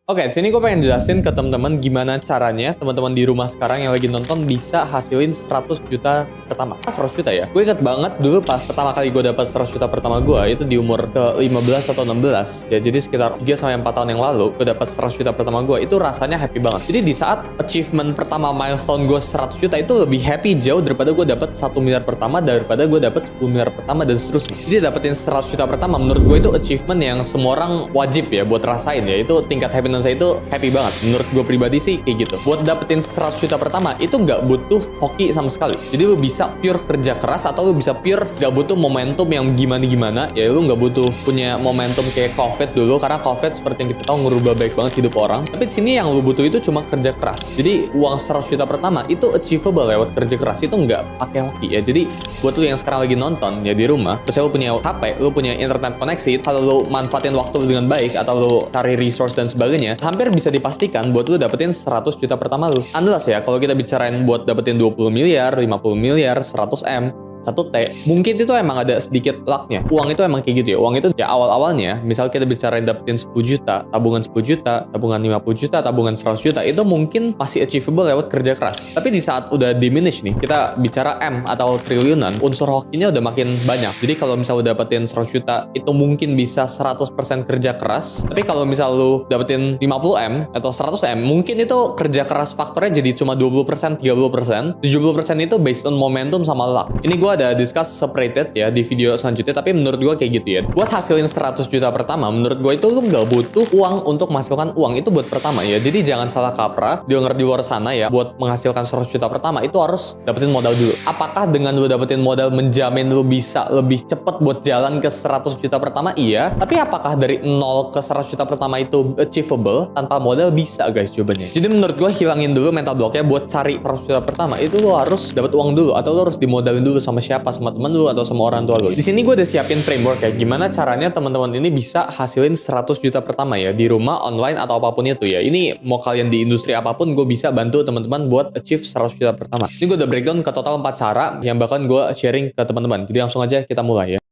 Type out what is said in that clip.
Oke, sini gue pengen jelasin ke teman-teman gimana caranya teman-teman di rumah sekarang yang lagi nonton bisa hasilin 100 juta pertama. 100 juta ya? Gue inget banget dulu pas pertama kali gue dapat 100 juta pertama gue, itu di umur ke 15 atau 16. Ya, jadi sekitar 3-4 tahun yang lalu, gue dapat 100 juta pertama gue, itu rasanya happy banget. Jadi di saat achievement pertama milestone gue 100 juta itu lebih happy jauh daripada gue dapat 1 miliar pertama, daripada gue dapat 10 miliar pertama, dan seterusnya. Jadi dapetin 100 juta pertama menurut gue itu achievement yang semua orang wajib ya buat rasain ya. Itu tingkat happiness saya itu happy banget. Menurut gue pribadi sih kayak gitu. Buat dapetin 100 juta pertama itu nggak butuh hoki sama sekali. Jadi lu bisa pure kerja keras, atau lu bisa pure nggak butuh momentum yang gimana-gimana. Ya lu nggak butuh punya momentum kayak COVID dulu, karena COVID seperti yang kita tahu ngerubah baik banget hidup orang. Tapi di sini yang lu butuh itu cuma kerja keras. Jadi uang 100 juta pertama itu achievable lewat kerja keras, itu nggak pakai hoki ya. Jadi buat lu yang sekarang lagi nonton ya di rumah, terus lu punya HP, lu punya internet koneksi, kalau lu manfaatin waktu lu dengan baik atau lu cari resource dan sebagainya, hampir bisa dipastikan buat lu dapetin 100 juta pertama lu. Unless ya, kalau kita bicarain buat dapetin 20 miliar, 50 miliar, 100 M, 1T, mungkin itu emang ada sedikit lucknya. Uang itu emang kayak gitu ya. Uang itu ya awal-awalnya, misal kita bicarain dapetin 10 juta, tabungan 10 juta, tabungan 50 juta, tabungan 100 juta, itu mungkin masih achievable lewat kerja keras. Tapi di saat udah diminish nih, kita bicara M atau triliunan, unsur hokinya udah makin banyak. Jadi kalau misal lu dapetin 100 juta, itu mungkin bisa 100% kerja keras. Tapi kalau misal lu dapetin 50M atau 100M, mungkin itu kerja keras faktornya jadi cuma 20%, 30%. 70% itu based on momentum sama luck. Ini gue ada discuss separated ya di video selanjutnya, tapi menurut gue kayak gitu ya. Buat hasilin 100 juta pertama, menurut gue itu lu nggak butuh uang untuk menghasilkan uang. Itu buat pertama ya. Jadi jangan salah kaprah, denger di luar sana ya, buat menghasilkan 100 juta pertama itu harus dapetin modal dulu. Apakah dengan lu dapetin modal menjamin lu bisa lebih cepet buat jalan ke 100 juta pertama? Iya. Tapi apakah dari 0 ke 100 juta pertama itu achievable tanpa modal? Bisa guys jawabannya. Jadi menurut gue hilangin dulu mental blocknya buat cari 100 juta pertama. Itu lu harus dapet uang dulu, atau lu harus dimodalin dulu sama siapa, sama temen lu atau sama orang tua lu. Di sini gue udah siapin framework ya, gimana caranya teman-teman ini bisa hasilin 100 juta pertama ya di rumah, online atau apapun itu ya. Ini mau kalian di industri apapun, gue bisa bantu teman-teman buat achieve 100 juta pertama. Ini gue udah breakdown ke total 4 cara yang bahkan gue sharing ke teman-teman. Jadi langsung aja kita mulai ya.